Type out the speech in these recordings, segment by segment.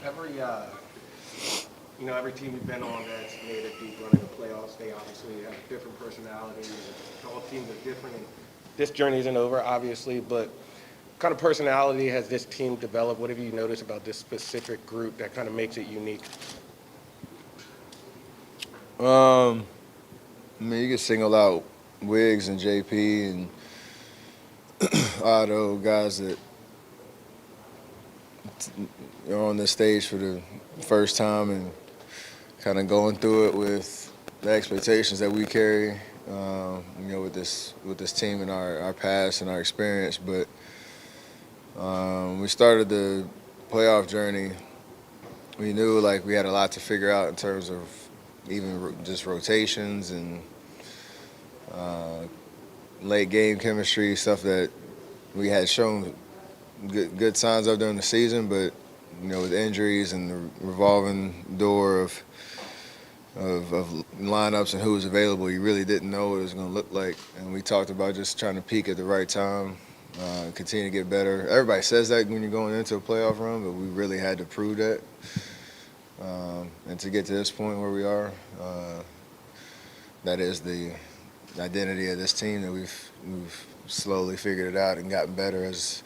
Every every team we've been on that's made a deep run in the playoffs, they obviously have different personalities. All teams are different. And this journey isn't over, obviously, but what kind of personality has this team developed? What have you noticed about this specific group that kind of makes it unique? I mean, you can single out Wiggs and JP and Otto, guys that are on this stage for the first time and kind of going through it with the expectations that we carry, with this team and our past and our experience. But we started the playoff journey. We knew like we had a lot to figure out in terms of even just rotations and uh, late game chemistry, stuff that we had shown good signs of during the season, but with injuries and the revolving door of lineups and who was available, you really didn't know what it was going to look like. And we talked about just trying to peak at the right time, continue to get better. Everybody says that when you're going into a playoff run, but we really had to prove that. And to get to this point where we are, that is the identity of this team that we've slowly figured it out and gotten better as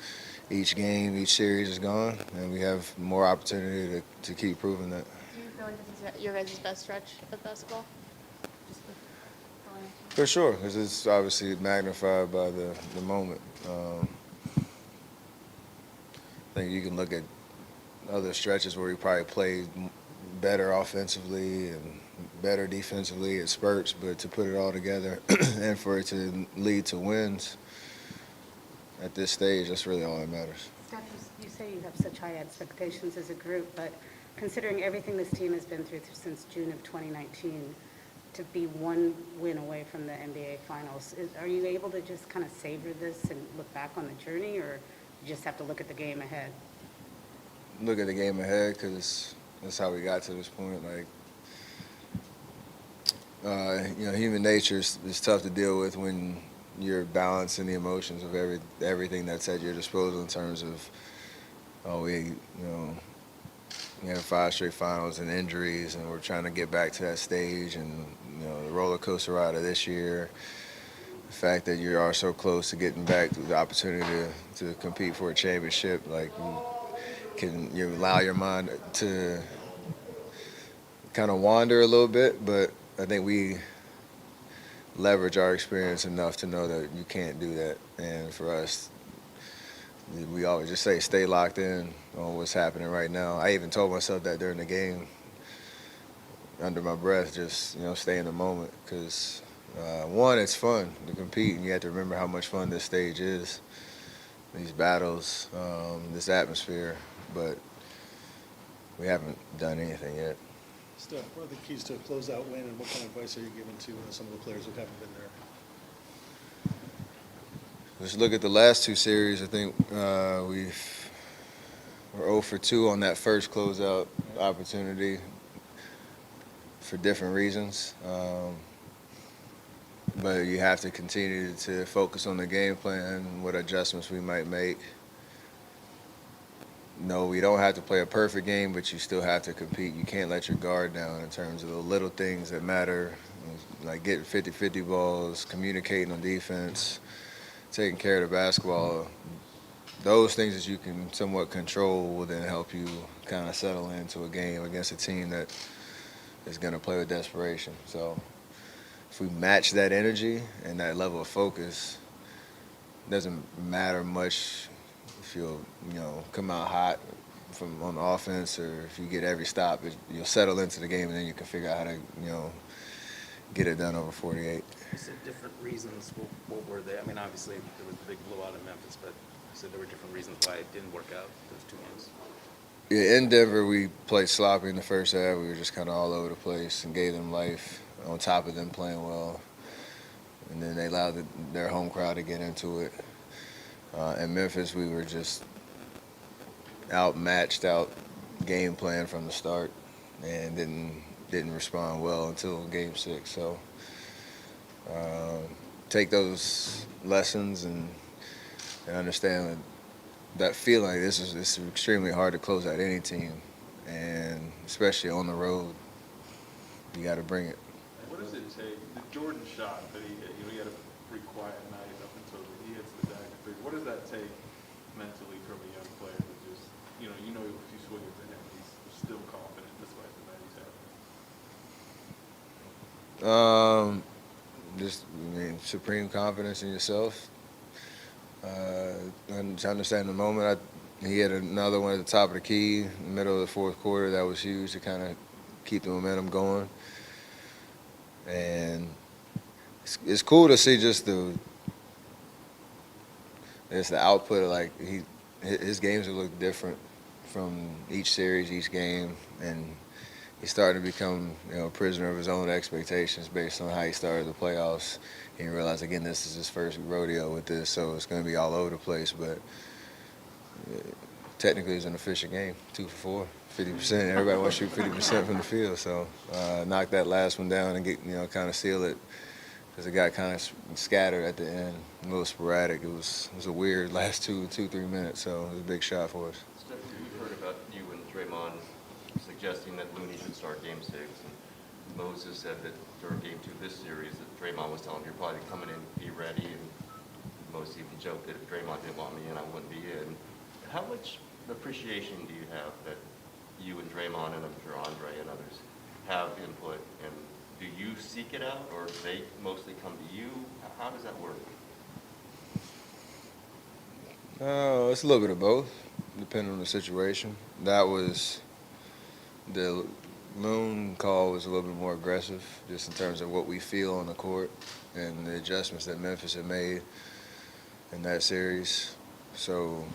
each game, each series is gone, and we have more opportunity to keep proving that. Do you feel like this is your guys' best stretch of basketball? Just For sure, because it's obviously magnified by the moment. I think you can look at other stretches where we probably played better offensively and better defensively at spurts, but to put it all together and for it to lead to wins at this stage, that's really all that matters. Steph, you say you have such high expectations as a group, but considering everything this team has been through since June of 2019, to be one win away from the NBA Finals, are you able to just kind of savor this and look back on the journey, or you just have to look at the game ahead? Look at the game ahead because that's how we got to this point. Like, human nature is tough to deal with when you're balancing the emotions of everything that's at your disposal in terms of, we have 5 straight finals and injuries, and we're trying to get back to that stage, and the roller coaster ride of this year, the fact that you are so close to getting back to the opportunity to compete for a championship, like you allow your mind to kind of wander a little bit, but I think we leverage our experience enough to know that you can't do that. And for us, we always just say stay locked in on what's happening right now. I even told myself that during the game under my breath, just stay in the moment because one, it's fun to compete, and you have to remember how much fun this stage is, these battles, this atmosphere, but we haven't done anything yet. Steph, what are the keys to a closeout win, and what kind of advice are you giving to some of the players who haven't been there? Let's look at the last 2 series. I think we're 0 for 2 on that first closeout opportunity for different reasons. But you have to continue to focus on the game plan, what adjustments we might make. No, we don't have to play a perfect game, but you still have to compete. You can't let your guard down in terms of the little things that matter, like getting 50-50 balls, communicating on defense, taking care of the basketball. Those things that you can somewhat control will then help you kind of settle into a game against a team that is going to play with desperation. So if we match that energy and that level of focus, it doesn't matter much if you'll come out hot from on offense, or if you get every stop, you'll settle into the game, and then you can figure out how to get it done over 48. You said different reasons. What were they? I mean, obviously there was the big blowout in Memphis, but you said there were different reasons why it didn't work out those 2 games. Yeah, in Denver we played sloppy in the first half. We were just kind of all over the place and gave them life on top of them playing well, and then they allowed their home crowd to get into it. In Memphis, we were just outmatched, out game plan from the start, and didn't respond well until Game 6. So take those lessons and understand that feeling. It's extremely hard to close out any team, and especially on the road, you got to bring it. What does it take? The Jordan shot that he hit, he had a pretty quiet night up until he hits the dagger three. What does that take mentally from a young player to just, you know if you swing it to him, he's still confident despite the night he's having? Just, supreme confidence in yourself. And to understand the moment, he had another one at the top of the key, in the middle of the fourth quarter. That was huge to kind of keep the momentum going. And it's cool to see just the output of, like, his games have looked different from each series, each game, and he's starting to become, a prisoner of his own expectations based on how he started the playoffs. And you realize, again, this is his first rodeo with this, so it's going to be all over the place. But technically, it's an efficient game, 2 for 4, 50%. Everybody wants to shoot 50% from the field, so knock that last one down and get, kind of seal it, because it got kind of scattered at the end, a little sporadic. It was a weird last 3 minutes, so it was a big shot for us. Steph, we've heard about you and Draymond suggesting that Looney should start Game 6. And Moses said that during Game 2 this series that Draymond was telling him, you're probably coming in, be ready. And Moses even joked that if Draymond didn't want me in, I wouldn't be in. How much appreciation do you have that you and Draymond and I'm sure Andre and others have input? And do you seek it out, or do they mostly come to you? How does that work? It's a little bit of both, depending on the situation. The Loon call was a little bit more aggressive, just in terms of what we feel on the court and the adjustments that Memphis had made in that series. So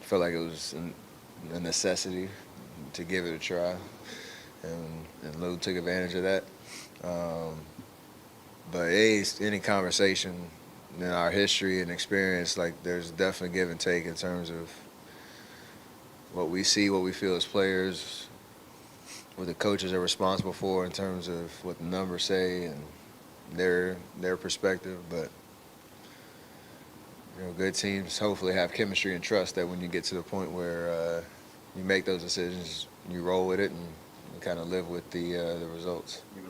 I felt like it was a necessity to give it a try, and Lou took advantage of that. But any conversation in our history and experience, like, there's definitely give and take in terms of what we see, what we feel as players, what the coaches are responsible for in terms of what the numbers say and their perspective. But good teams hopefully have chemistry and trust that when you get to the point where you make those decisions, you roll with it and kind of live with the results. You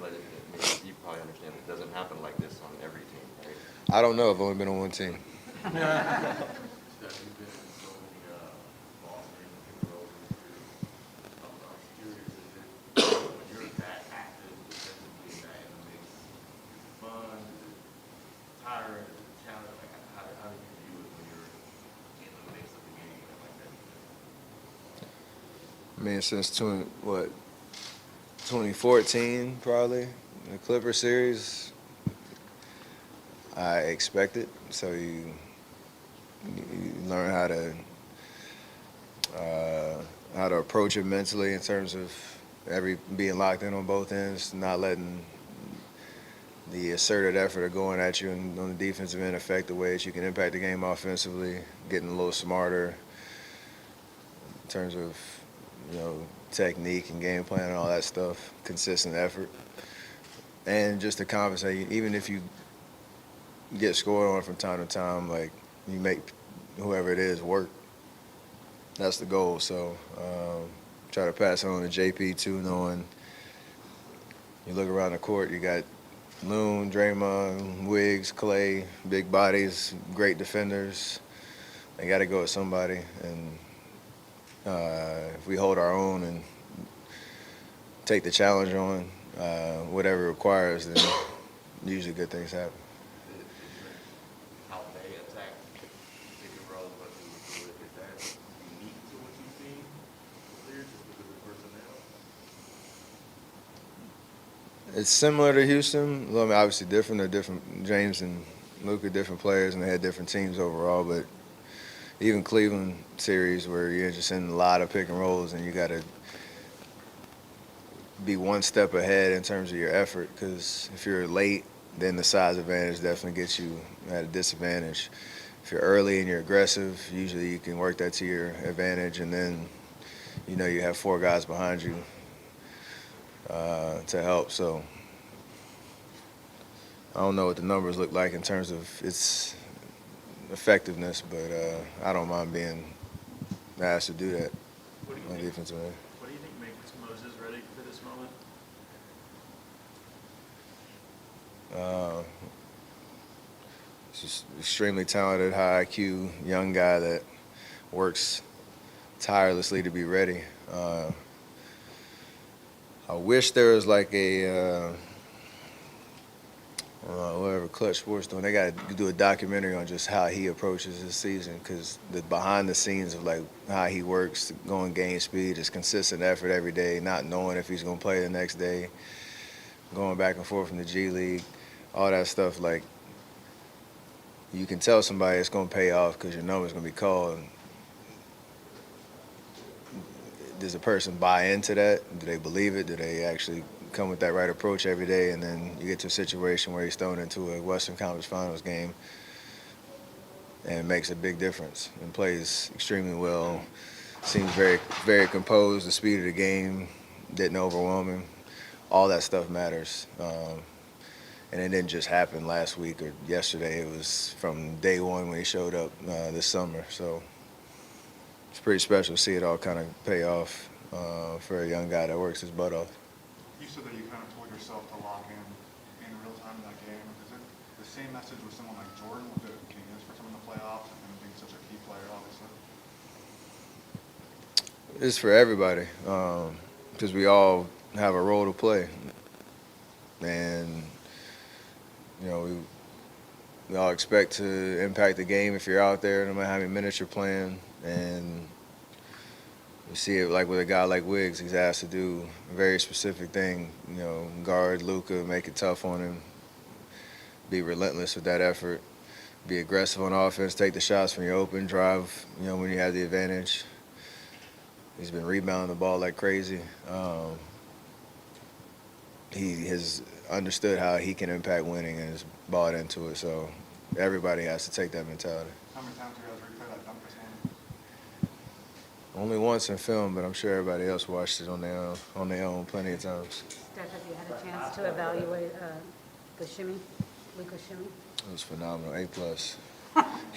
probably understand it doesn't happen like this on every team, right? I don't know. I've only been on one team. Steph, you've been in so many ball screens and roles I'm curious, when you're that active defensively in the mix, is it fun? Is it tiring? Is it challenging? Like, how do you view it when you're in the mix of the game like that? Since 2014, probably, the Clipper series, I expect it. So you learn how to approach it mentally in terms of being locked in on both ends, not letting the asserted effort of going at you on the defensive end affect the way that you can impact the game offensively, getting a little smarter in terms of technique and game plan and all that stuff, consistent effort. And just to compensate, even if you get scored on from time to time, like, you make whoever it is work. That's the goal. So try to pass it on to JP too, knowing you look around the court, you got Loon, Draymond, Wiggs, Clay, big bodies, great defenders. They got to go at somebody. And if we hold our own and take the challenge on, whatever it requires, then usually good things happen. How they attack pick and roll, what they would do, is that unique to what you've seen clear just because of personnel? It's similar to Houston. Well, I mean, obviously different. They're different. James and Luka, different players, and they had different teams overall. But even Cleveland series, where you're just in a lot of pick and rolls, and you got to be one step ahead in terms of your effort. Because if you're late, then the size advantage definitely gets you at a disadvantage. If you're early and you're aggressive, usually you can work that to your advantage, and then you have 4 guys behind you to help. So I don't know what the numbers look like in terms of its effectiveness, but I don't mind being asked to do that. What do you on think? defensive end. What do you think makes Moses ready for this moment? He's just extremely talented, high IQ, young guy that works tirelessly to be ready. I wish there was like a whatever Clutch Sports doing. They got to do a documentary on just how he approaches his season, because the behind the scenes of like how he works, going game speed, just consistent effort every day, not knowing if he's going to play the next day, going back and forth from the G League, all that stuff. Like, you can tell somebody it's going to pay off because your number's going to be called. Does a person buy into that? Do they believe it? Do they actually come with that right approach every day? And then you get to a situation where he's thrown into a Western Conference Finals game and it makes a big difference and plays extremely well. Seems very, very composed. The speed of the game didn't overwhelm him. All that stuff matters. And it didn't just happen last week or yesterday. It was from day one when he showed up this summer. So it's pretty special to see it all kind of pay off for a young guy that works his butt off. You said that you kind of told yourself to lock in real time in that game. Is it the same message with someone like Jordan? Was it being used for someone in the playoffs and being such a key player, obviously? It's for everybody because we all have a role to play. And, you know, we all expect to impact the game if you're out there, no matter how many minutes you're playing. And you see it like with a guy like Wiggs, he's asked to do a very specific thing, you know, guard Luka, make it tough on him, be relentless with that effort, be aggressive on offense, take the shots when you're open, drive, you know, when you have the advantage. He's been rebounding the ball like crazy. He has understood how he can impact winning and has bought into it. So everybody has to take that mentality. How many times do you guys replay that dunk this morning? Only once in film, but I'm sure everybody else watched it on their own plenty of times. Steph, have you had a chance to evaluate the shimmy, Luka's shimmy? It was phenomenal, A+.